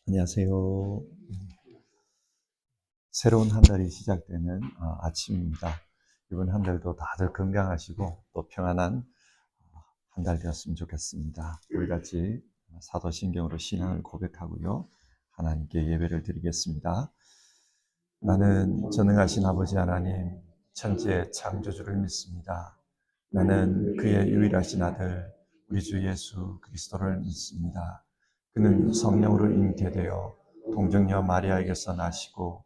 안녕하세요. 새로운 한 달이 시작되는 아침입니다. 이번 한 달도 다들 건강하시고 또 평안한 한 달 되었으면 좋겠습니다. 우리 같이 사도신경으로 신앙을 고백하고요. 하나님께 예배를 드리겠습니다. 나는 전능하신 아버지 하나님, 천지의 창조주를 믿습니다. 나는 그의 유일하신 아들, 우리 주 예수 그리스도를 믿습니다. 그는 성령으로 잉태되어 동정녀 마리아에게서 나시고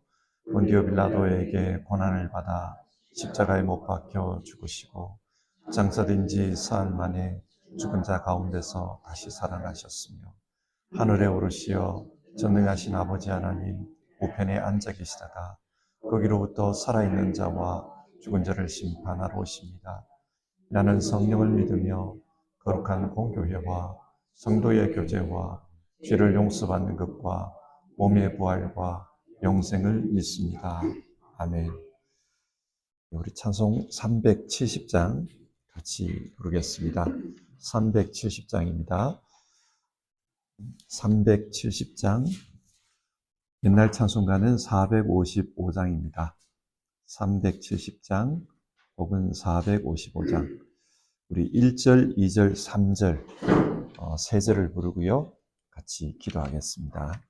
본디오 빌라도에게 고난을 받아 십자가에 못 박혀 죽으시고 장사된 지 사흘 만에 죽은 자 가운데서 다시 살아나셨으며 하늘에 오르시어 전능하신 아버지 하나님 우편에 앉아 계시다가 거기로부터 살아있는 자와 죽은 자를 심판하러 오십니다. 나는 성령을 믿으며 거룩한 공교회와 성도의 교제와 죄를 용서받는 것과 몸의 부활과 영생을 믿습니다. 아멘. 우리 찬송 370장 같이 부르겠습니다. 370장입니다. 370장, 옛날 찬송가는 455장입니다. 370장 혹은 455장. 우리 1절, 2절, 3절 세 절을 부르고요. 같이 기도하겠습니다.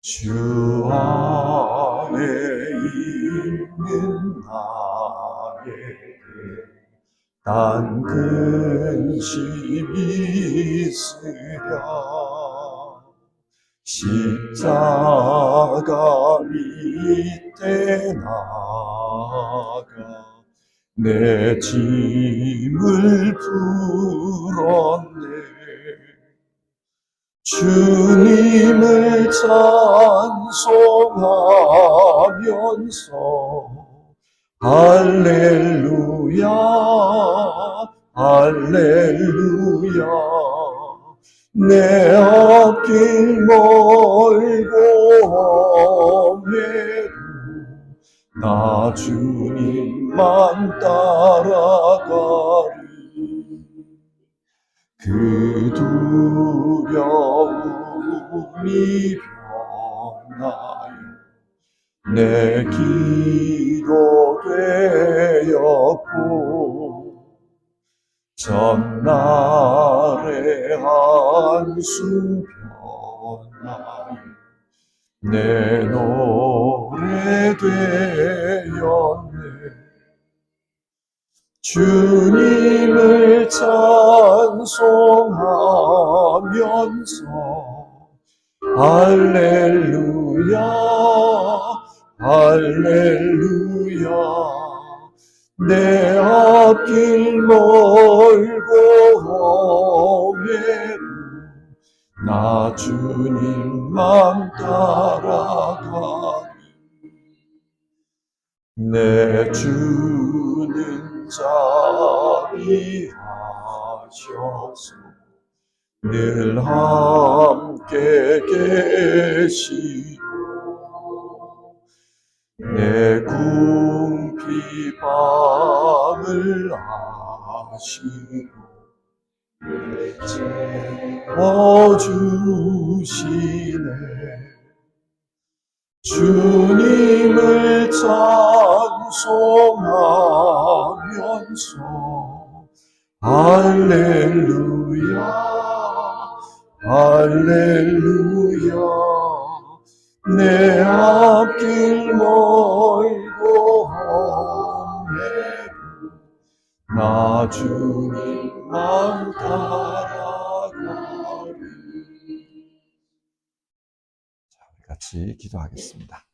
주 안에 있는 나에게 단 근심이 있으랴 십자가 밑에 나가 내 짐을 풀었네. 주님을 찬송하면서 할렐루야 할렐루야 내 앞길 멀고 험해도 나 주님만 따라가리. 그 두려움이 변하여 내 기도 되었고 전날의 한숨 변하여 내 노래 되었네. 주님을 찬송하면서 할렐루야 할렐루야 내 앞길 멀고 험해도 나 주님만 따라가리. 내 주는 자비하셔서 늘 함께 계시고 내 궁핍함을 아시고 채워주시네. 주님을 찬송하면서 할렐루야 할렐루야 내 앞길 멀고 험해도 나 주님만 따라가리. 자, 우리 같이 기도하겠습니다.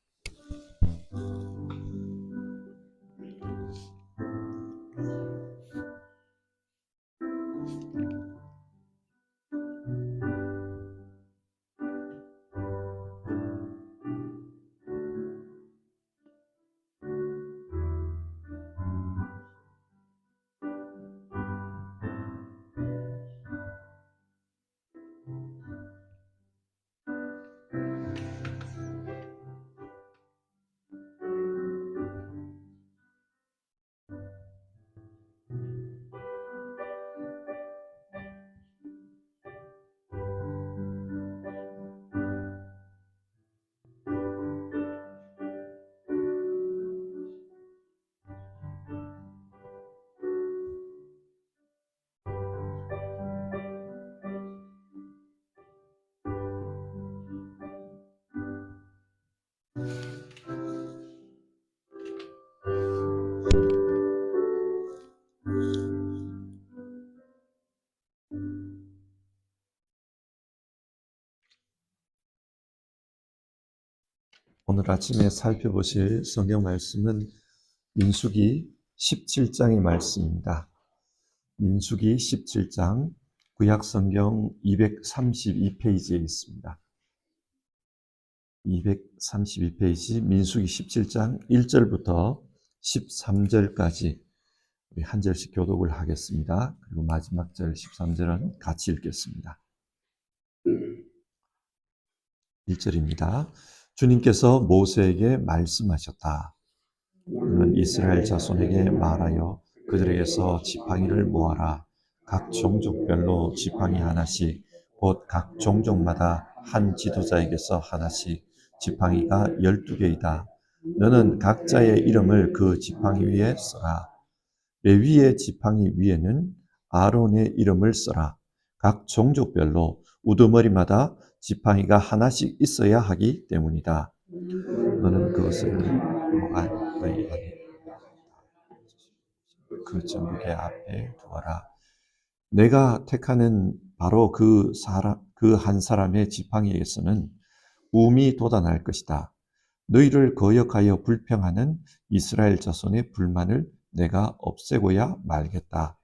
오늘 아침에 살펴보실 성경 말씀은 민수기 17장의 말씀입니다. 민수기 17장 구약 성경 232페이지에 있습니다. 232페이지 민수기 17장 1절부터 13절까지 우리 한 절씩 교독을 하겠습니다. 그리고 마지막 절 13절은 같이 읽겠습니다. 1절입니다. 주님께서 모세에게 말씀하셨다. 너는 이스라엘 자손에게 말하여 그들에게서 지팡이를 모아라. 각 종족별로 지팡이 하나씩, 곧 각 종족마다 한 지도자에게서 하나씩, 지팡이가 12개이다. 너는 각자의 이름을 그 지팡이 위에 써라. 레위의 지팡이 위에는 아론의 이름을 써라. 각 종족별로 우두머리마다 지팡이가 하나씩 있어야 하기 때문이다. 너는 그것을 너희 안에 그 전부계 앞에 두어라. 내가 택하는 바로 그 한 사람의 지팡이에서는 우미 돋아날 것이다. 너희를 거역하여 불평하는 이스라엘 자손의 불만을 내가 없애고야 말겠다.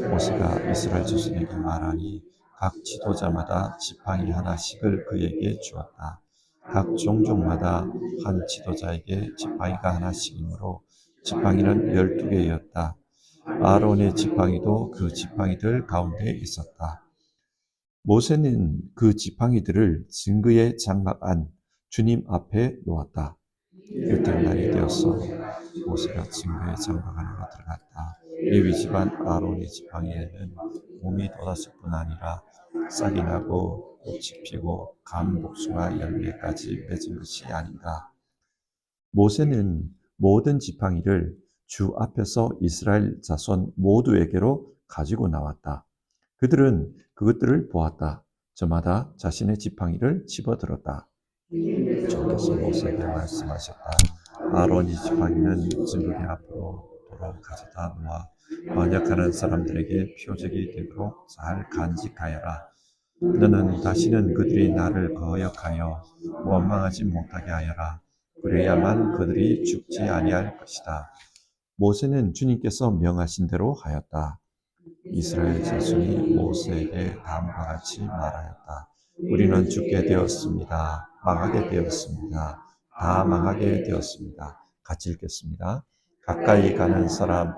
모세가 이스라엘 자손에게 말하니 각 지도자마다 지팡이 하나씩을 그에게 주었다. 각 종족마다 한 지도자에게 지팡이가 하나씩이므로 지팡이는 12개였다. 아론의 지팡이도 그 지팡이들 가운데 있었다. 모세는 그 지팡이들을 증거의 장막 안 주님 앞에 놓았다. 이튿날이 되어서 모세가 증거의 장막 안으로 들어갔다. 레위 집안 아론의 지팡이에는 곰이 돋았을 뿐 아니라 싹이 나고 꽃이 피고 감 복숭아 열매까지 맺은 것이 아닌가. 모세는 모든 지팡이를 주 앞에서 이스라엘 자손 모두에게로 가지고 나왔다. 그들은 그것들을 보았다. 저마다 자신의 지팡이를 집어들었다. 주께서 모세에게 말씀하셨다. 아론이 지팡이는 증거궤 앞으로 도로 가져다 놓아 번역하는 사람들에게 표적이 되도록 잘 간직하여라. 너는 다시는 그들이 나를 거역하여 원망하지 못하게 하여라. 그래야만 그들이 죽지 아니할 것이다. 모세는 주님께서 명하신 대로 하였다. 이스라엘 자손이 모세에게 다음과 같이 말하였다. 우리는 죽게 되었습니다. 망하게 되었습니다. 다 망하게 되었습니다. 같이 읽겠습니다. 가까이 가는 사람,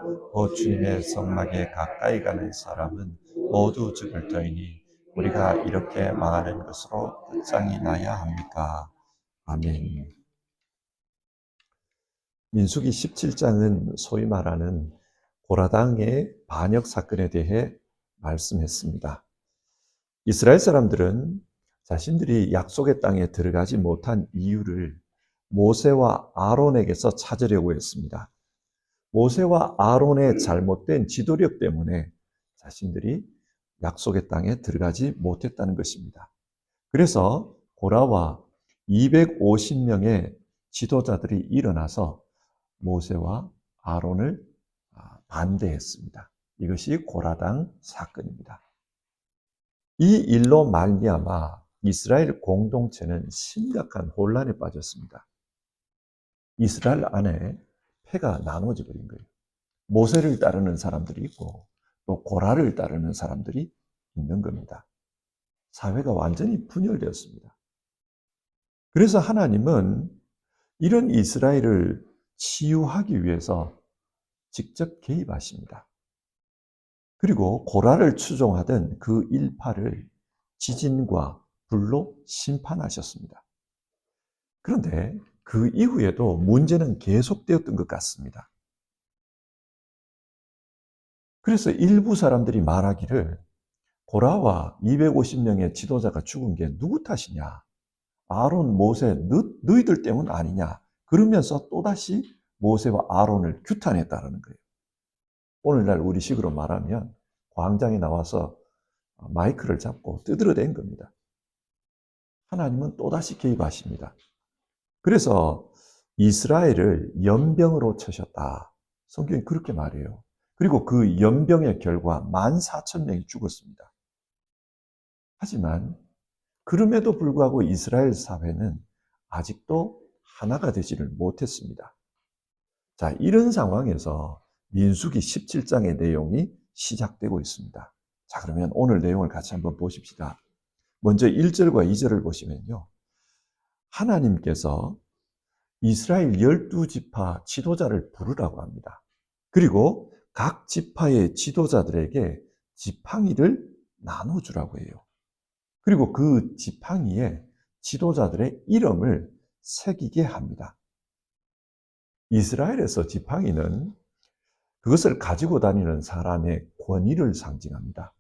주님의 성막에 가까이 가는 사람은 모두 죽을 터이니 우리가 이렇게 망하는 것으로 끝장이 나야 합니까? 아멘. 민수기 17장은 소위 말하는 고라당의 반역 사건에 대해 말씀했습니다. 이스라엘 사람들은 자신들이 약속의 땅에 들어가지 못한 이유를 모세와 아론에게서 찾으려고 했습니다. 모세와 아론의 잘못된 지도력 때문에 자신들이 약속의 땅에 들어가지 못했다는 것입니다. 그래서 고라와 250명의 지도자들이 일어나서 모세와 아론을 반대했습니다. 이것이 고라당 사건입니다. 이 일로 말미암아 이스라엘 공동체는 심각한 혼란에 빠졌습니다. 이스라엘 안에 패가 나눠져 버린 거예요. 모세를 따르는 사람들이 있고 또 고라를 따르는 사람들이 있는 겁니다. 사회가 완전히 분열되었습니다. 그래서 하나님은 이런 이스라엘을 치유하기 위해서 직접 개입하십니다. 그리고 고라를 추종하던 그 일파를 지진과 불로 심판하셨습니다. 그런데 그 이후에도 문제는 계속되었던 것 같습니다. 그래서 일부 사람들이 말하기를 고라와 250명의 지도자가 죽은 게 누구 탓이냐? 아론, 모세, 너희들 때문 아니냐? 그러면서 또다시 모세와 아론을 규탄했다는 거예요. 오늘날 우리식으로 말하면 광장에 나와서 마이크를 잡고 두드러댄 겁니다. 하나님은 또다시 개입하십니다. 그래서 이스라엘을 연병으로 쳐셨다. 성경이 그렇게 말해요. 그리고 그 연병의 결과 14,000명이 죽었습니다. 하지만 그럼에도 불구하고 이스라엘 사회는 아직도 하나가 되지를 못했습니다. 자, 이런 상황에서 민수기 17장의 내용이 시작되고 있습니다. 자, 그러면 오늘 내용을 같이 한번 보십시다. 먼저 1절과 2절을 보시면요. 하나님께서 이스라엘 12지파 지도자를 부르라고 합니다. 그리고 각 지파의 지도자들에게 지팡이를 나눠주라고 해요. 그리고 그 지팡이에 지도자들의 이름을 새기게 합니다. 이스라엘에서 지팡이는 그것을 가지고 다니는 사람의 권위를 상징합니다.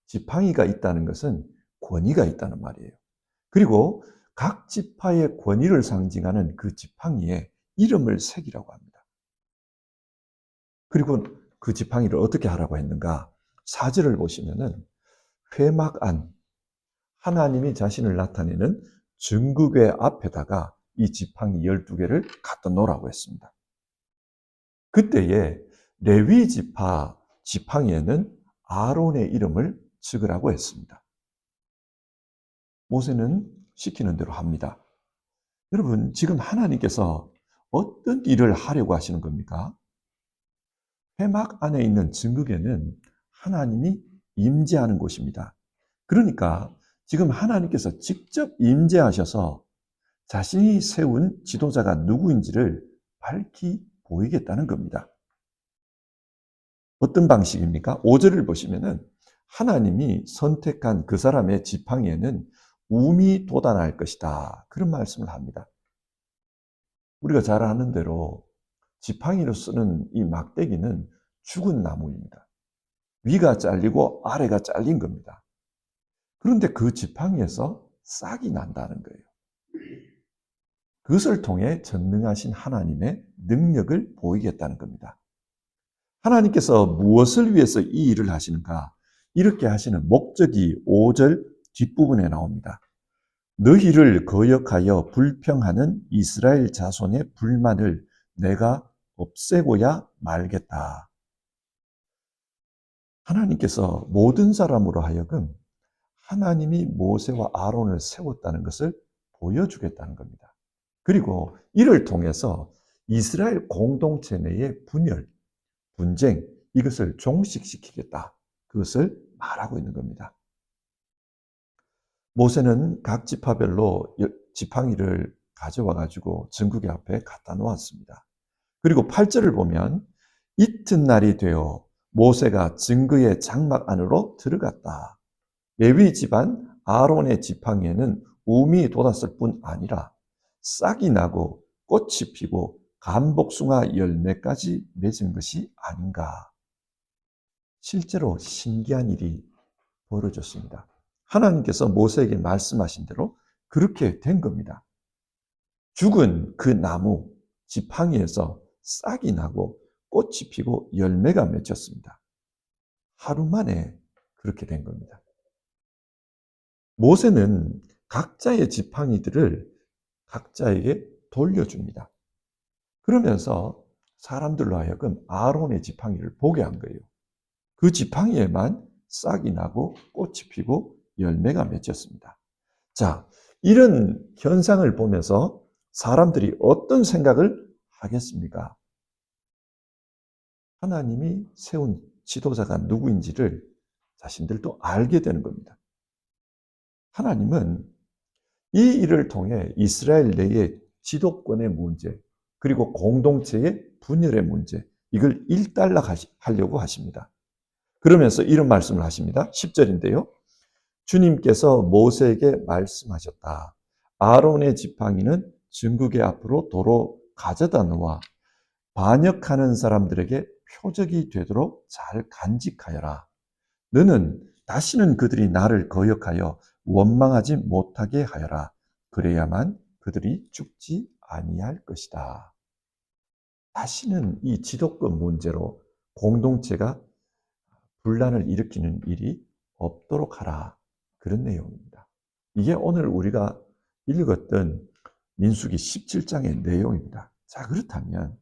지팡이가 있다는 것은 권위가 있다는 말이에요. 그리고 각 지파의 권위를 상징하는 그 지팡이에 이름을 새기라고 합니다. 그리고 그 지팡이를 어떻게 하라고 했는가? 4절을 보시면은 회막 안, 하나님이 자신을 나타내는 증거궤 앞에다가 이 지팡이 12개를 갖다 놓으라고 했습니다. 그때에 레위 지파 지팡이에는 아론의 이름을 적으라고 했습니다. 모세는 시키는 대로 합니다. 여러분, 지금 하나님께서 어떤 일을 하려고 하시는 겁니까? 회막 안에 있는 증거궤는 하나님이 임재하는 곳입니다. 그러니까 지금 하나님께서 직접 임재하셔서 자신이 세운 지도자가 누구인지를 밝히 보이겠다는 겁니다. 어떤 방식입니까? 5절을 보시면은 하나님이 선택한 그 사람의 지팡이에는 움이 돋아날 것이다. 그런 말씀을 합니다. 우리가 잘 아는 대로 지팡이로 쓰는 이 막대기는 죽은 나무입니다. 위가 잘리고 아래가 잘린 겁니다. 그런데 그 지팡이에서 싹이 난다는 거예요. 그것을 통해 전능하신 하나님의 능력을 보이겠다는 겁니다. 하나님께서 무엇을 위해서 이 일을 하시는가? 이렇게 하시는 목적이 5절 뒷부분에 나옵니다. 너희를 거역하여 불평하는 이스라엘 자손의 불만을 내가 없애고야 말겠다. 하나님께서 모든 사람으로 하여금 하나님이 모세와 아론을 세웠다는 것을 보여주겠다는 겁니다. 그리고 이를 통해서 이스라엘 공동체 내의 분열, 분쟁, 이것을 종식시키겠다. 그것을 말하고 있는 겁니다. 모세는 각 지파별로 지팡이를 가져와 가지고 전국의 앞에 갖다 놓았습니다. 그리고 8절을 보면 이튿날이 되어 모세가 증거의 장막 안으로 들어갔다. 레위 집안 아론의 지팡이에는 움이 돋았을 뿐 아니라 싹이 나고 꽃이 피고 감복숭아 열매까지 맺은 것이 아닌가. 실제로 신기한 일이 벌어졌습니다. 하나님께서 모세에게 말씀하신 대로 그렇게 된 겁니다. 죽은 그 나무 지팡이에서 싹이 나고 꽃이 피고 열매가 맺혔습니다. 하루 만에 그렇게 된 겁니다. 모세는 각자의 지팡이들을 각자에게 돌려줍니다. 그러면서 사람들로 하여금 아론의 지팡이를 보게 한 거예요. 그 지팡이에만 싹이 나고 꽃이 피고 열매가 맺혔습니다. 자, 이런 현상을 보면서 사람들이 어떤 생각을 하겠습니까? 하나님이 세운 지도자가 누구인지를 자신들도 알게 되는 겁니다. 하나님은 이 일을 통해 이스라엘 내의 지도권의 문제, 그리고 공동체의 분열의 문제, 이걸 일단락하려고 하십니다. 그러면서 이런 말씀을 하십니다. 10절인데요. 주님께서 모세에게 말씀하셨다. 아론의 지팡이는 증거궤 앞으로 도로 가져다 놓아 반역하는 사람들에게 표적이 되도록 잘 간직하여라. 너는 다시는 그들이 나를 거역하여 원망하지 못하게 하여라. 그래야만 그들이 죽지 아니할 것이다. 다시는 이 지도권 문제로 공동체가 분란을 일으키는 일이 없도록 하라. 그런 내용입니다. 이게 오늘 우리가 읽었던 민수기 17장의 내용입니다. 자, 그렇다면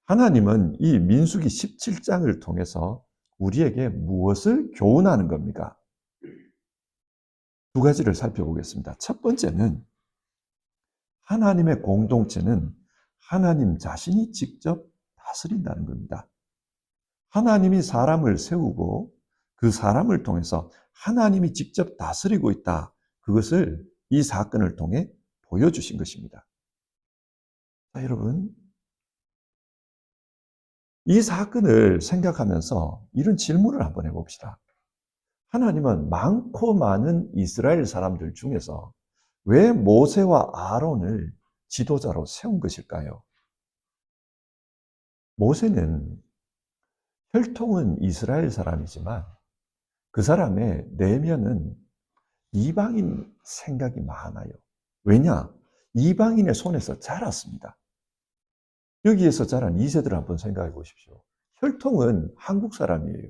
하나님은 이 민수기 17장을 통해서 우리에게 무엇을 교훈하는 겁니까? 두 가지를 살펴보겠습니다. 첫 번째는 하나님의 공동체는 하나님 자신이 직접 다스린다는 겁니다. 하나님이 사람을 세우고 그 사람을 통해서 하나님이 직접 다스리고 있다. 그것을 이 사건을 통해 보여주신 것입니다. 자, 여러분, 이 사건을 생각하면서 이런 질문을 한번 해봅시다. 하나님은 많고 많은 이스라엘 사람들 중에서 왜 모세와 아론을 지도자로 세운 것일까요? 모세는 혈통은 이스라엘 사람이지만 그 사람의 내면은 이방인 생각이 많아요. 왜냐? 이방인의 손에서 자랐습니다. 여기에서 자란 2세들을 한번 생각해 보십시오. 혈통은 한국 사람이에요.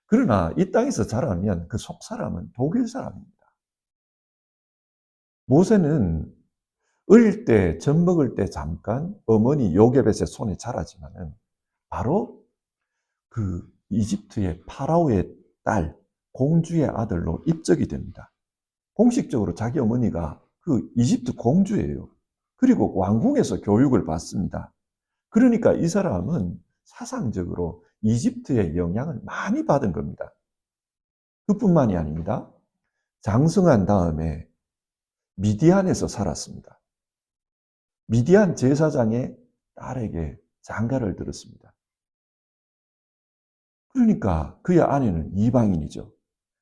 그러나 이 땅에서 자라면 그 속 사람은 독일 사람입니다. 모세는 어릴 때, 젖 먹을 때 잠깐 어머니 요게벳의 손에 자라지만은 바로 그 이집트의 파라오의 딸, 공주의 아들로 입적이 됩니다. 공식적으로 자기 어머니가 그 이집트 공주예요. 그리고 왕궁에서 교육을 받습니다. 그러니까 이 사람은 사상적으로 이집트의 영향을 많이 받은 겁니다. 그뿐만이 아닙니다. 장성한 다음에 미디안에서 살았습니다. 미디안 제사장의 딸에게 장가를 들었습니다. 그러니까 그의 아내는 이방인이죠.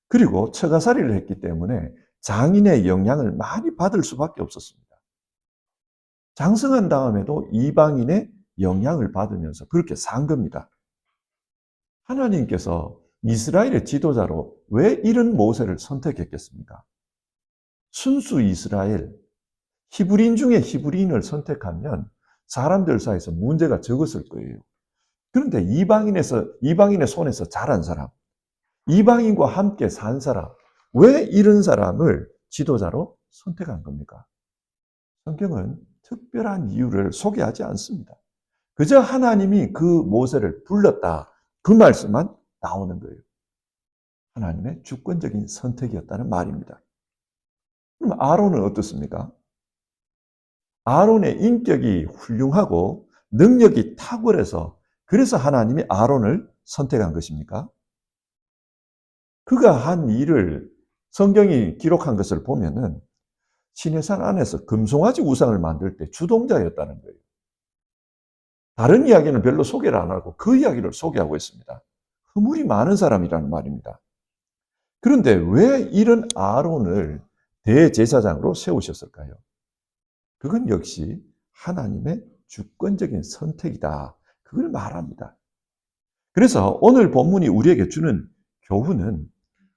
그리고 처가살이를 했기 때문에 장인의 영향을 많이 받을 수밖에 없었습니다. 장성한 다음에도 이방인의 영향을 받으면서 그렇게 산 겁니다. 하나님께서 이스라엘의 지도자로 왜 이런 모세를 선택했겠습니까? 순수 이스라엘, 히브리인 중에 히브리인을 선택하면 사람들 사이에서 문제가 적었을 거예요. 그런데 이방인의 손에서 자란 사람, 이방인과 함께 산 사람, 왜 이런 사람을 지도자로 선택한 겁니까? 성경은 특별한 이유를 소개하지 않습니다. 그저 하나님이 그 모세를 불렀다. 그 말씀만 나오는 거예요. 하나님의 주권적인 선택이었다는 말입니다. 그럼 아론은 어떻습니까? 아론의 인격이 훌륭하고 능력이 탁월해서 그래서 하나님이 아론을 선택한 것입니까? 그가 한 일을 성경이 기록한 것을 보면은 시내산 안에서 금송아지 우상을 만들 때 주동자였다는 거예요. 다른 이야기는 별로 소개를 안 하고 그 이야기를 소개하고 있습니다. 허물이 많은 사람이라는 말입니다. 그런데 왜 이런 아론을 대제사장으로 세우셨을까요? 그건 역시 하나님의 주권적인 선택이다. 그걸 말합니다. 그래서 오늘 본문이 우리에게 주는 교훈은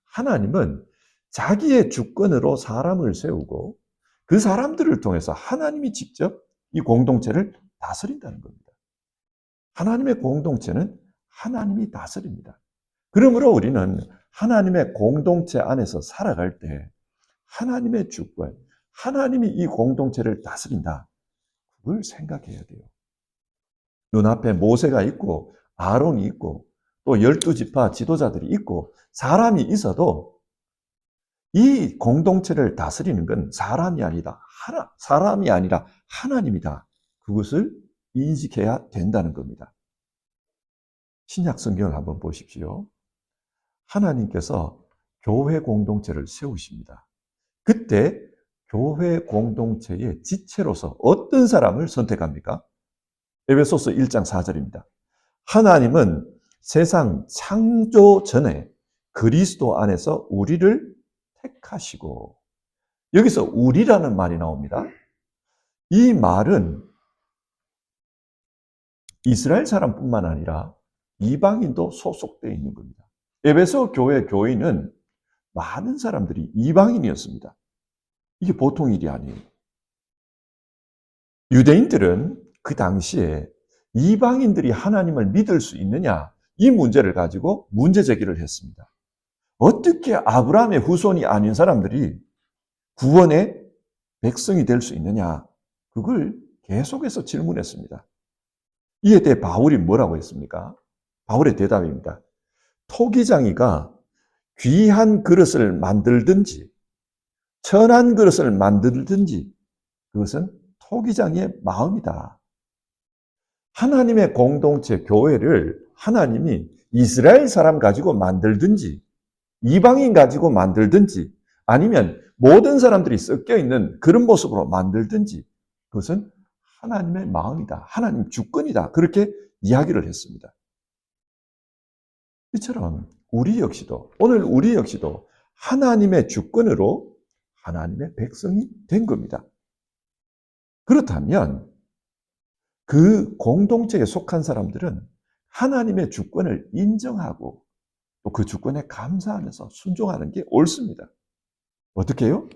하나님은 자기의 주권으로 사람을 세우고 그 사람들을 통해서 하나님이 직접 이 공동체를 다스린다는 겁니다. 하나님의 공동체는 하나님이 다스립니다. 그러므로 우리는 하나님의 공동체 안에서 살아갈 때 하나님의 주권, 하나님이 이 공동체를 다스린다. 그걸 생각해야 돼요. 눈앞에 모세가 있고 아론이 있고 또 12지파 지도자들이 있고 사람이 있어도 이 공동체를 다스리는 건 사람이 아니라 하나님이다. 그것을 인식해야 된다는 겁니다. 신약 성경을 한번 보십시오. 하나님께서 교회 공동체를 세우십니다. 그때 교회 공동체의 지체로서 어떤 사람을 선택합니까? 에베소서 1장 4절입니다. 하나님은 세상 창조 전에 그리스도 안에서 우리를 택하시고, 여기서 우리라는 말이 나옵니다. 이 말은 이스라엘 사람뿐만 아니라 이방인도 소속되어 있는 겁니다. 에베소 교회 교인은 많은 사람들이 이방인이었습니다. 이게 보통 일이 아니에요. 유대인들은 그 당시에 이방인들이 하나님을 믿을 수 있느냐, 이 문제를 가지고 문제 제기를 했습니다. 어떻게 아브라함의 후손이 아닌 사람들이 구원의 백성이 될 수 있느냐? 그걸 계속해서 질문했습니다. 이에 대해 바울이 뭐라고 했습니까? 바울의 대답입니다. 토기장이가 귀한 그릇을 만들든지 천한 그릇을 만들든지 그것은 토기장의 마음이다. 하나님의 공동체 교회를 하나님이 이스라엘 사람 가지고 만들든지 이방인 가지고 만들든지 아니면 모든 사람들이 섞여 있는 그런 모습으로 만들든지 그것은 하나님의 마음이다. 하나님 주권이다. 그렇게 이야기를 했습니다. 이처럼 오늘 우리 역시도 하나님의 주권으로 하나님의 백성이 된 겁니다. 그렇다면 그 공동체에 속한 사람들은 하나님의 주권을 인정하고 또 그 주권에 감사하면서 순종하는 게 옳습니다. 어떻게 해요?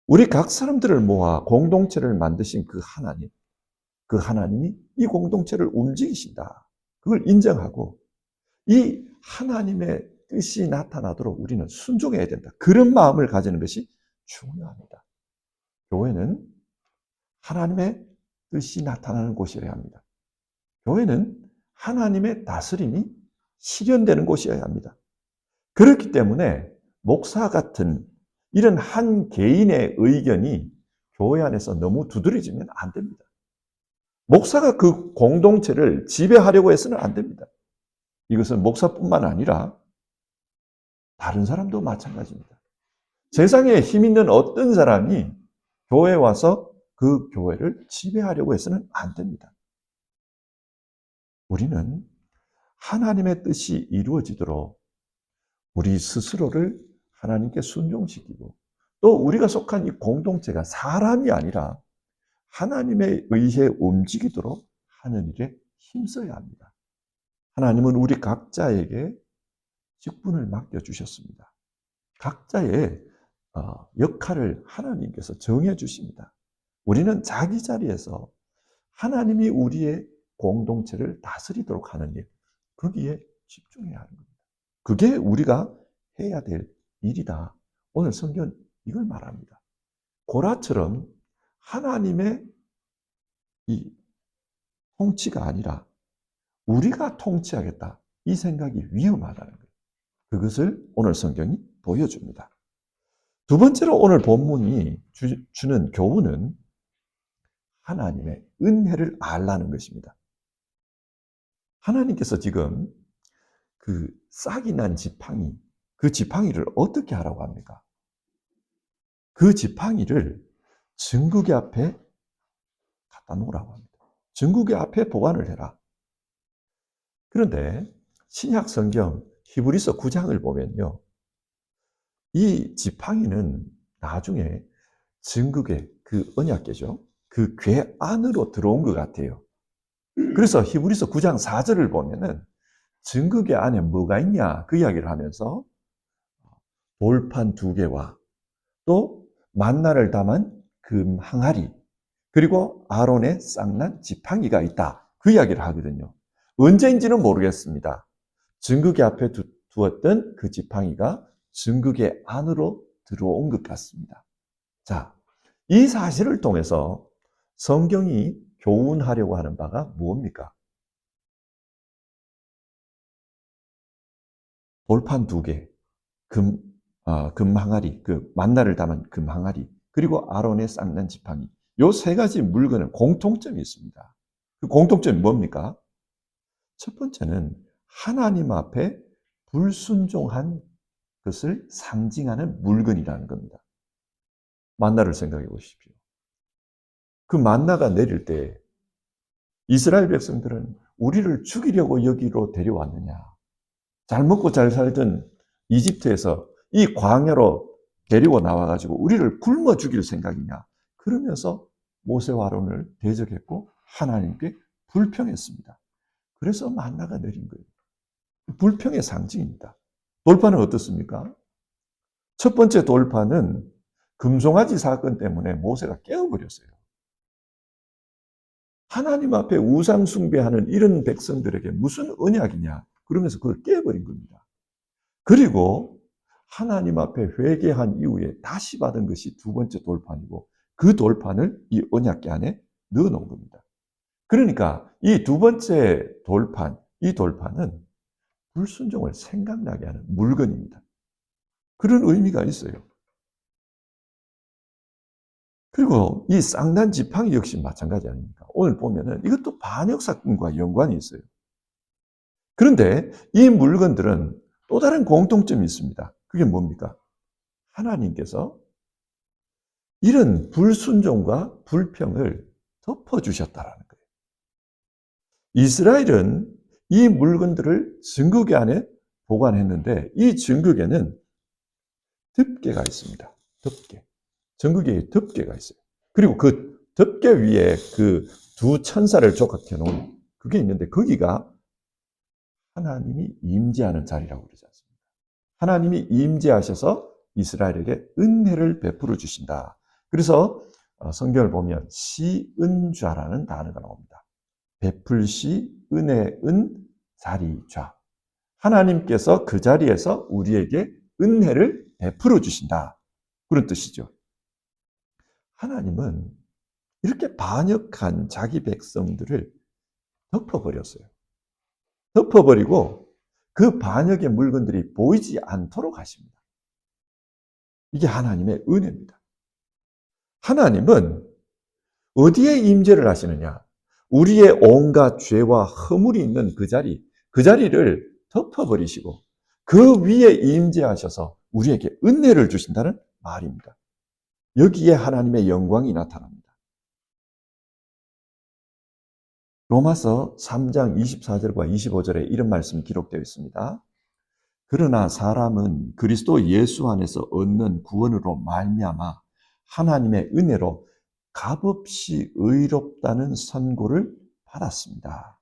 우리 각 사람들을 모아 공동체를 만드신 그 하나님이 이 공동체를 움직이신다. 그걸 인정하고 이 하나님의 뜻이 나타나도록 우리는 순종해야 된다. 그런 마음을 가지는 것이 중요합니다. 교회는 하나님의 뜻이 나타나는 곳이어야 합니다. 교회는 하나님의 다스림이 실현되는 곳이어야 합니다. 그렇기 때문에 목사 같은 이런 한 개인의 의견이 교회 안에서 너무 두드러지면 안 됩니다. 목사가 그 공동체를 지배하려고 해서는 안 됩니다. 이것은 목사뿐만 아니라 다른 사람도 마찬가지입니다. 세상에 힘 있는 어떤 사람이 교회에 와서 그 교회를 지배하려고 해서는 안 됩니다. 우리는 하나님의 뜻이 이루어지도록 우리 스스로를 하나님께 순종시키고 또 우리가 속한 이 공동체가 사람이 아니라 하나님에 의해 움직이도록 하는 일에 힘써야 합니다. 하나님은 우리 각자에게 직분을 맡겨주셨습니다. 각자의 역할을 하나님께서 정해주십니다. 우리는 자기 자리에서 하나님이 우리의 공동체를 다스리도록 하는 일, 거기에 집중해야 하는 겁니다. 그게 우리가 해야 될 일이다. 오늘 성경 이걸 말합니다. 고라처럼 하나님의 이 통치가 아니라 우리가 통치하겠다. 이 생각이 위험하다는 거예요. 그것을 오늘 성경이 보여줍니다. 두 번째로 오늘 본문이 주는 교훈은 하나님의 은혜를 알라는 것입니다. 하나님께서 지금 그 싹이 난 지팡이, 그 지팡이를 어떻게 하라고 합니까? 그 지팡이를 증거계 앞에 갖다 놓으라고 합니다. 증거계 앞에 보관을 해라. 그런데 신약 성경 히브리서 9장을 보면요. 이 지팡이는 나중에 증거계, 그 언약궤죠. 그 궤 안으로 들어온 것 같아요. 그래서 히브리서 9장 4절을 보면은 증거궤 안에 뭐가 있냐 그 이야기를 하면서 돌판 2개와 또 만나를 담은 금 항아리 그리고 아론의 쌍난 지팡이가 있다. 그 이야기를 하거든요. 언제인지는 모르겠습니다. 증거궤 앞에 두었던 그 지팡이가 증거궤 안으로 들어온 것 같습니다. 자, 이 사실을 통해서 성경이 교훈하려고 하는 바가 무엇입니까? 돌판 2개, 금 항아리, 그 만나를 담은 금 항아리, 그리고 아론의 쌍난 지팡이. 요 3가지 물건은 공통점이 있습니다. 그 공통점이 뭡니까? 첫 번째는 하나님 앞에 불순종한 것을 상징하는 물건이라는 겁니다. 만나를 생각해 보십시오. 그 만나가 내릴 때 이스라엘 백성들은 우리를 죽이려고 여기로 데려왔느냐? 잘 먹고 잘 살던 이집트에서 이 광야로 데리고 나와가지고 우리를 굶어 죽일 생각이냐? 그러면서 모세와 아론을 대적했고 하나님께 불평했습니다. 그래서 만나가 내린 거예요. 불평의 상징입니다. 돌판은 어떻습니까? 첫 번째 돌판은 금송아지 사건 때문에 모세가 깨어버렸어요. 하나님 앞에 우상 숭배하는 이런 백성들에게 무슨 언약이냐? 그러면서 그걸 깨버린 겁니다. 그리고 하나님 앞에 회개한 이후에 다시 받은 것이 두 번째 돌판이고 그 돌판을 이 언약궤 안에 넣어 놓은 겁니다. 그러니까 이 두 번째 돌판, 이 돌판은 불순종을 생각나게 하는 물건입니다. 그런 의미가 있어요. 그리고 이 쌍난 지팡이 역시 마찬가지 아닙니까? 오늘 보면은 이것도 반역 사건과 연관이 있어요. 그런데 이 물건들은 또 다른 공통점이 있습니다. 그게 뭡니까? 하나님께서 이런 불순종과 불평을 덮어주셨다라는 거예요. 이스라엘은 이 물건들을 증거궤 안에 보관했는데 이 증거궤는 덮개가 있습니다. 덮개. 증거궤에 덮개가 있어요. 그리고 그 덮개 위에 그 두 천사를 조각해 놓은 그게 있는데 거기가 하나님이 임재하는 자리라고 그러지 않습니까? 하나님이 임재하셔서 이스라엘에게 은혜를 베풀어 주신다. 그래서 성경을 보면 시은좌라는 단어가 나옵니다. 베풀시, 은혜, 은, 자리, 좌. 하나님께서 그 자리에서 우리에게 은혜를 베풀어 주신다. 그런 뜻이죠. 하나님은 이렇게 반역한 자기 백성들을 덮어버렸어요. 덮어버리고 그 반역의 물건들이 보이지 않도록 하십니다. 이게 하나님의 은혜입니다. 하나님은 어디에 임재를 하시느냐? 우리의 온갖 죄와 허물이 있는 그 자리를 덮어버리시고 그 위에 임재하셔서 우리에게 은혜를 주신다는 말입니다. 여기에 하나님의 영광이 나타납니다. 로마서 3장 24절과 25절에 이런 말씀이 기록되어 있습니다. 그러나 사람은 그리스도 예수 안에서 얻는 구원으로 말미암아 하나님의 은혜로 값없이 의롭다는 선고를 받았습니다.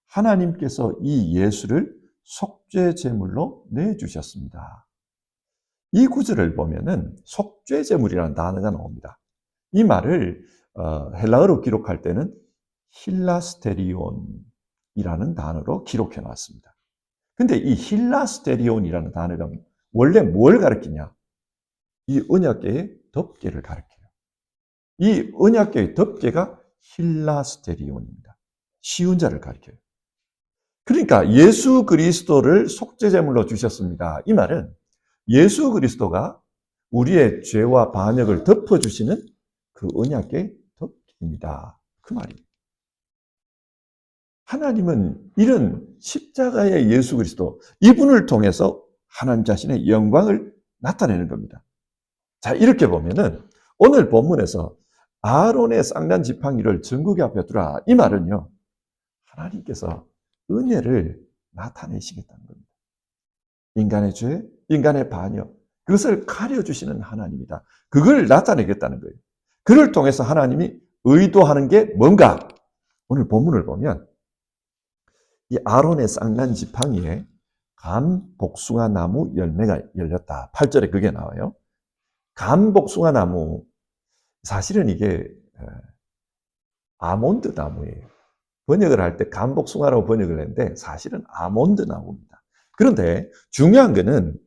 하나님께서 이 예수를 속죄 제물로 내주셨습니다. 이 구절을 보면은 속죄 제물이라는 단어가 나옵니다. 이 말을 헬라어로 기록할 때는 힐라스테리온이라는 단어로 기록해 놨습니다. 근데 이 힐라스테리온이라는 단어가 원래 뭘 가리키냐? 이 언약궤의 덮개를 가리켜요. 이 언약궤의 덮개가 힐라스테리온입니다. 쉬운 자를 가리켜요. 그러니까 예수 그리스도를 속죄제물로 주셨습니다. 이 말은 예수 그리스도가 우리의 죄와 반역을 덮어주시는 그 언약궤의 덮개입니다. 그 말입니다. 하나님은 이런 십자가의 예수 그리스도, 이분을 통해서 하나님 자신의 영광을 나타내는 겁니다. 자, 이렇게 보면은 오늘 본문에서 아론의 쌍난 지팡이를 전국에 앞에 두라. 이 말은요, 하나님께서 은혜를 나타내시겠다는 겁니다. 인간의 죄, 인간의 반역, 그것을 가려주시는 하나님이다. 그걸 나타내겠다는 거예요. 그를 통해서 하나님이 의도하는 게 뭔가? 오늘 본문을 보면 이 아론의 쌍난 지팡이에 감 복숭아 나무 열매가 열렸다. 8절에 그게 나와요. 감 복숭아 나무, 사실은 이게 아몬드 나무예요. 번역을 할 때 감 복숭아라고 번역을 했는데 사실은 아몬드 나무입니다. 그런데 중요한 거는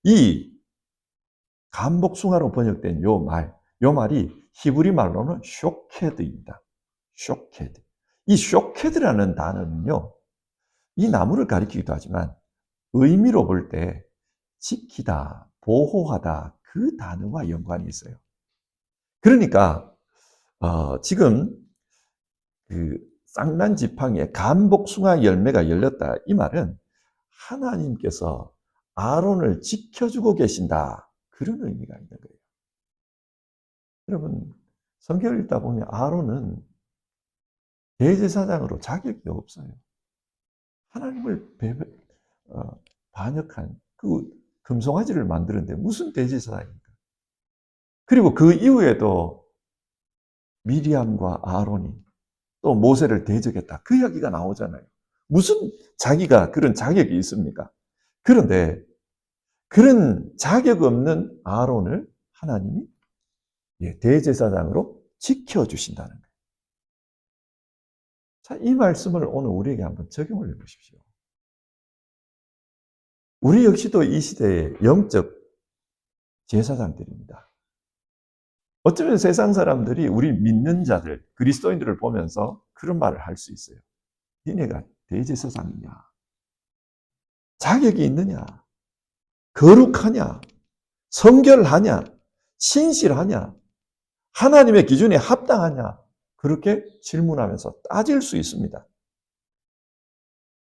이 감 복숭아로 번역된 요 말이 히브리 말로는 쇼케드입니다. 쇼케드. 이 쇼케드라는 단어는요, 이 나무를 가리키기도 하지만 의미로 볼 때 지키다, 보호하다, 그 단어와 연관이 있어요. 그러니까 지금 그 쌍난 지팡이에 감복숭아 열매가 열렸다. 이 말은 하나님께서 아론을 지켜주고 계신다. 그런 의미가 있는 거예요. 여러분, 성경을 읽다 보면 아론은 대제사장으로 자격이 없어요. 하나님을 반역한 그 금송아지를 만드는데 무슨 대제사장입니까? 그리고 그 이후에도 미리암과 아론이 또 모세를 대적했다. 그 이야기가 나오잖아요. 무슨 자기가 그런 자격이 있습니까? 그런데 그런 자격 없는 아론을 하나님이 대제사장으로 지켜주신다는 거예요. 자, 이 말씀을 오늘 우리에게 한번 적용을 해보십시오. 우리 역시도 이 시대의 영적 제사장들입니다. 어쩌면 세상 사람들이 우리 믿는 자들, 그리스도인들을 보면서 그런 말을 할 수 있어요. 니네가 대제사장이냐? 자격이 있느냐? 거룩하냐? 성결하냐? 신실하냐? 하나님의 기준에 합당하냐? 그렇게 질문하면서 따질 수 있습니다.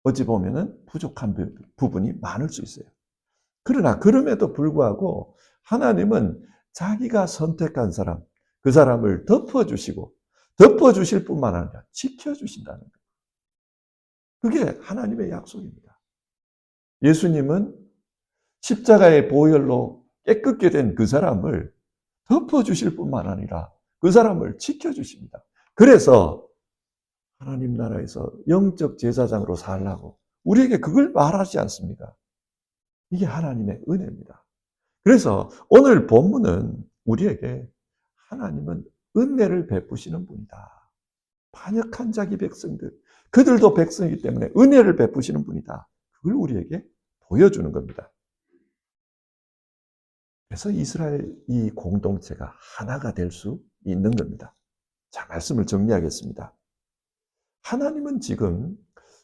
어찌 보면은 부족한 부분이 많을 수 있어요. 그러나 그럼에도 불구하고 하나님은 자기가 선택한 사람, 그 사람을 덮어주시고 덮어주실 뿐만 아니라 지켜주신다는 거예요. 그게 하나님의 약속입니다. 예수님은 십자가의 보혈로 깨끗게 된 그 사람을 덮어주실 뿐만 아니라 그 사람을 지켜주십니다. 그래서 하나님 나라에서 영적 제사장으로 살라고 우리에게 그걸 말하지 않습니까? 이게 하나님의 은혜입니다. 그래서 오늘 본문은 우리에게 하나님은 은혜를 베푸시는 분이다. 반역한 자기 백성들, 그들도 백성이기 때문에 은혜를 베푸시는 분이다. 그걸 우리에게 보여주는 겁니다. 그래서 이스라엘 이 공동체가 하나가 될 수 있는 겁니다. 자, 말씀을 정리하겠습니다. 하나님은 지금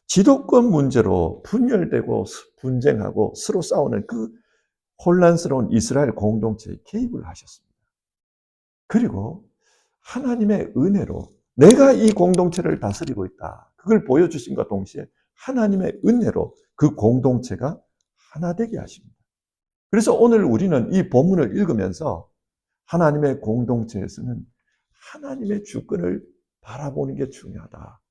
지도권 문제로 분열되고 분쟁하고 서로 싸우는 그 혼란스러운 이스라엘 공동체에 개입을 하셨습니다. 그리고 하나님의 은혜로 내가 이 공동체를 다스리고 있다. 그걸 보여주신과 동시에 하나님의 은혜로 그 공동체가 하나 되게 하십니다. 그래서 오늘 우리는 이 본문을 읽으면서 하나님의 공동체에서는 하나님의 주권을 바라보는 게 중요하다.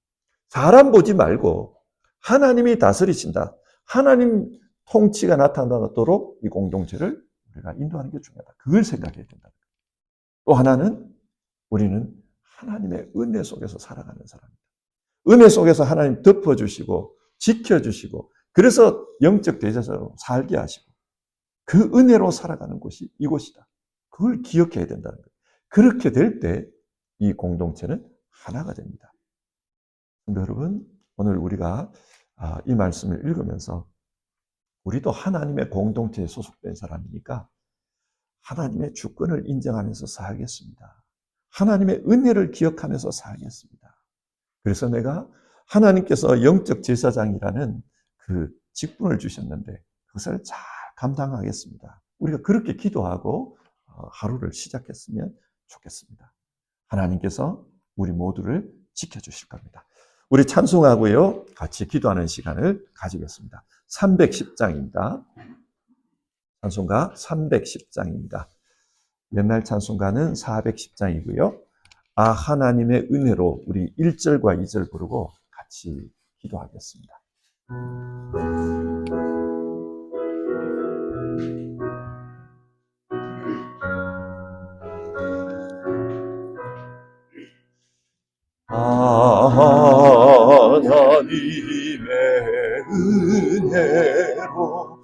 사람 보지 말고 하나님이 다스리신다. 하나님 통치가 나타나도록 이 공동체를 우리가 인도하는 게 중요하다. 그걸 생각해야 된다. 또 하나는 우리는 하나님의 은혜 속에서 살아가는 사람입니다. 은혜 속에서 하나님 덮어주시고 지켜주시고 그래서 영적 대제사장으로 살게 하시고 그 은혜로 살아가는 곳이 이곳이다. 그걸 기억해야 된다는 거예요. 그렇게 될 때 이 공동체는 하나가 됩니다. 여러분, 오늘 우리가 이 말씀을 읽으면서 우리도 하나님의 공동체에 소속된 사람이니까 하나님의 주권을 인정하면서 살겠습니다. 하나님의 은혜를 기억하면서 살겠습니다. 그래서 내가 하나님께서 영적 제사장이라는 그 직분을 주셨는데 그것을 잘 감당하겠습니다. 우리가 그렇게 기도하고 하루를 시작했으면 좋겠습니다. 하나님께서 우리 모두를 지켜주실 겁니다. 우리 찬송하고요. 같이 기도하는 시간을 가지겠습니다. 310장입니다. 찬송가 310장입니다. 옛날 찬송가는 410장이고요. 아 하나님의 은혜로 우리 1절과 2절 부르고 같이 기도하겠습니다. 하나님의 은혜로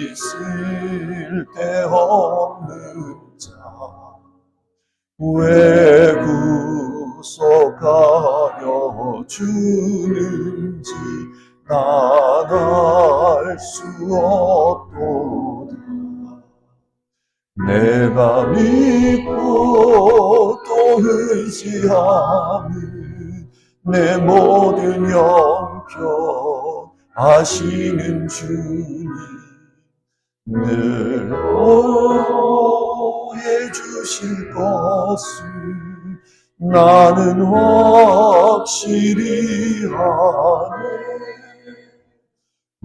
있을 데 없는 자 왜 구속하여 주는지 난 알 수 없도다. 내가 믿고 또 의지하는 내 모든 형편 아시는 주님 늘 보호해 주실 것을 나는 확실히 아네.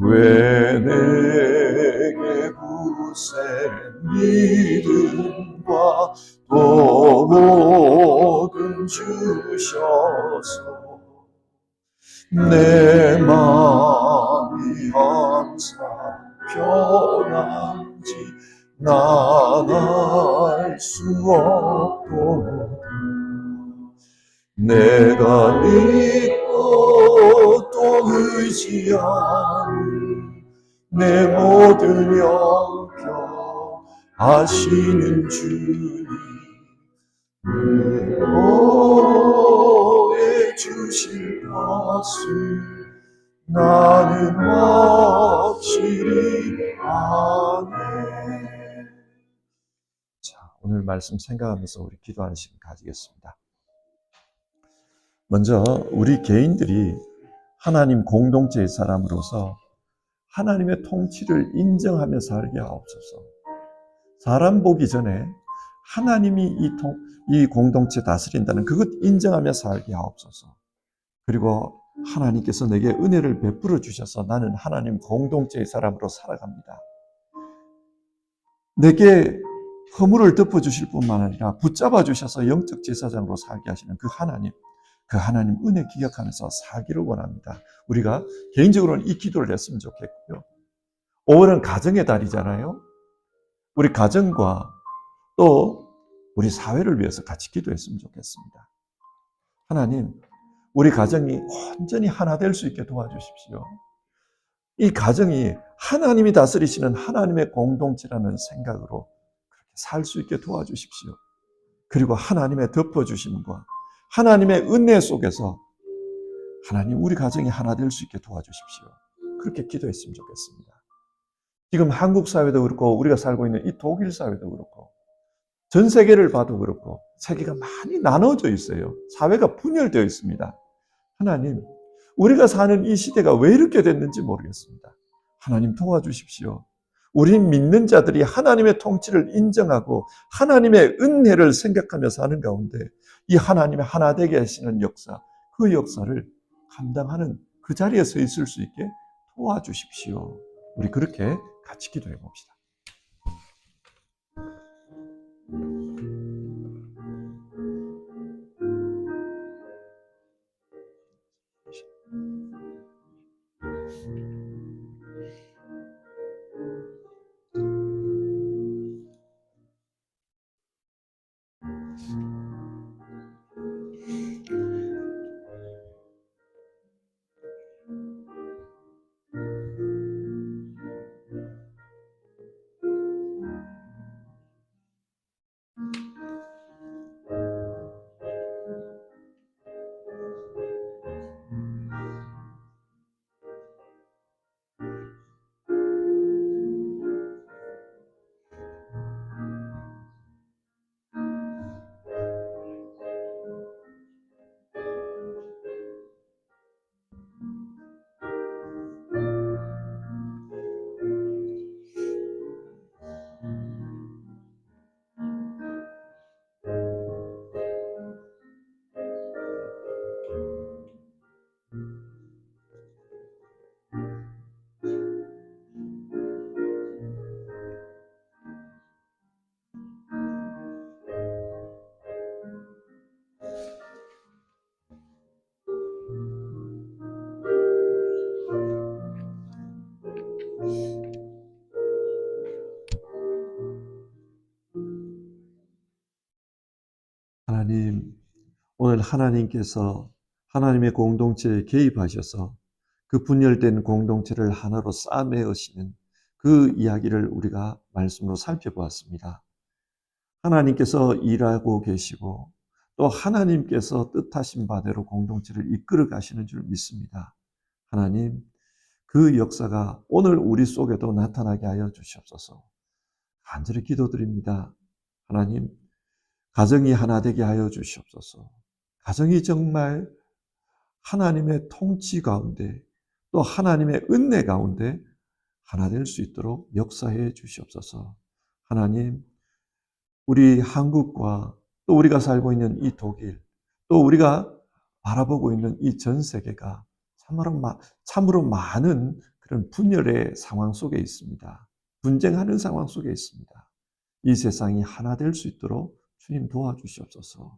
왜 내게 굳센 믿음과 또 모든 주셔서 내 마음이 항상 편한지 난 알 수 없고 내가 믿고 또 의지하는 내 모든 형편 아시는 주님 늘 보호해 주실 것을 나는 확실히 아네. 자, 오늘 말씀 생각하면서 우리 기도하는 시간 가지겠습니다. 먼저 우리 개인들이 하나님 공동체의 사람으로서 하나님의 통치를 인정하며 살게 하옵소서. 사람 보기 전에 하나님이 이 공동체 다스린다는 그것 인정하며 살게 하옵소서. 그리고 하나님께서 내게 은혜를 베풀어 주셔서 나는 하나님 공동체의 사람으로 살아갑니다. 내게 허물을 덮어주실 뿐만 아니라 붙잡아 주셔서 영적 제사장으로 살게 하시는 그 하나님 은혜 기억하면서 살기를 원합니다. 우리가 개인적으로는 이 기도를 했으면 좋겠고요. 5월은 가정의 달이잖아요. 우리 가정과 또 우리 사회를 위해서 같이 기도했으면 좋겠습니다. 하나님, 우리 가정이 온전히 하나 될 수 있게 도와주십시오. 이 가정이 하나님이 다스리시는 하나님의 공동체라는 생각으로 그렇게 살 수 있게 도와주십시오. 그리고 하나님의 덮어주심과 하나님의 은혜 속에서 하나님 우리 가정이 하나 될 수 있게 도와주십시오. 그렇게 기도했으면 좋겠습니다. 지금 한국 사회도 그렇고 우리가 살고 있는 이 독일 사회도 그렇고 전 세계를 봐도 그렇고 세계가 많이 나눠져 있어요. 사회가 분열되어 있습니다. 하나님, 우리가 사는 이 시대가 왜 이렇게 됐는지 모르겠습니다. 하나님 도와주십시오. 우리 믿는 자들이 하나님의 통치를 인정하고 하나님의 은혜를 생각하며 사는 가운데 이 하나님의 하나 되게 하시는 역사, 그 역사를 감당하는 그 자리에 서 있을 수 있게 도와주십시오. 우리 그렇게 같이 기도해 봅시다. 하나님, 오늘 하나님께서 하나님의 공동체에 개입하셔서 그 분열된 공동체를 하나로 싸매으시는 그 이야기를 우리가 말씀으로 살펴보았습니다. 하나님께서 일하고 계시고 또 하나님께서 뜻하신 바대로 공동체를 이끌어 가시는 줄 믿습니다. 하나님, 그 역사가 오늘 우리 속에도 나타나게 하여 주시옵소서. 간절히 기도드립니다. 하나님, 가정이 하나 되게 하여 주시옵소서. 가정이 정말 하나님의 통치 가운데 또 하나님의 은혜 가운데 하나 될 수 있도록 역사해 주시옵소서. 하나님, 우리 한국과 또 우리가 살고 있는 이 독일, 또 우리가 바라보고 있는 이 전 세계가 참으로 많은 그런 분열의 상황 속에 있습니다. 분쟁하는 상황 속에 있습니다. 이 세상이 하나 될 수 있도록 주님 도와주시옵소서.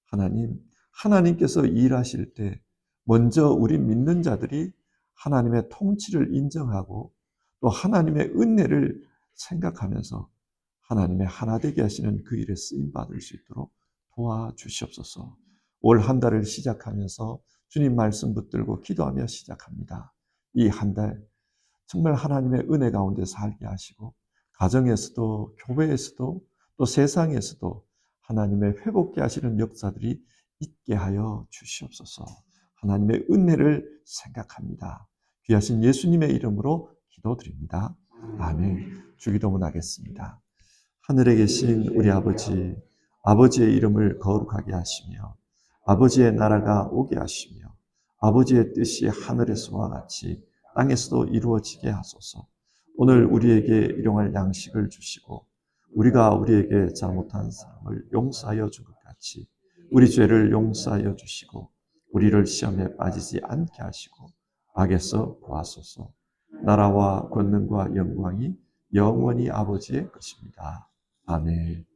하나님, 하나님께서 일하실 때 먼저 우리 믿는 자들이 하나님의 통치를 인정하고 또 하나님의 은혜를 생각하면서 하나님의 하나 되게 하시는 그 일에 쓰임 받을 수 있도록 도와주시옵소서. 올 한 달을 시작하면서 주님 말씀 붙들고 기도하며 시작합니다. 이 한 달 정말 하나님의 은혜 가운데 살게 하시고 가정에서도 교회에서도 또 세상에서도 하나님의 회복케 하시는 역사들이 있게 하여 주시옵소서. 하나님의 은혜를 생각합니다. 귀하신 예수님의 이름으로 기도드립니다. 아멘. 주기도문 하겠습니다. 하늘에 계신 우리 아버지, 아버지의 이름을 거룩하게 하시며 아버지의 나라가 오게 하시며 아버지의 뜻이 하늘에서와 같이 땅에서도 이루어지게 하소서. 오늘 우리에게 일용할 양식을 주시고 우리가 우리에게 잘못한 사람을 용서하여 준 것 같이 우리 죄를 용서하여 주시고 우리를 시험에 빠지지 않게 하시고 악에서 구하소서. 나라와 권능과 영광이 영원히 아버지의 것입니다. 아멘.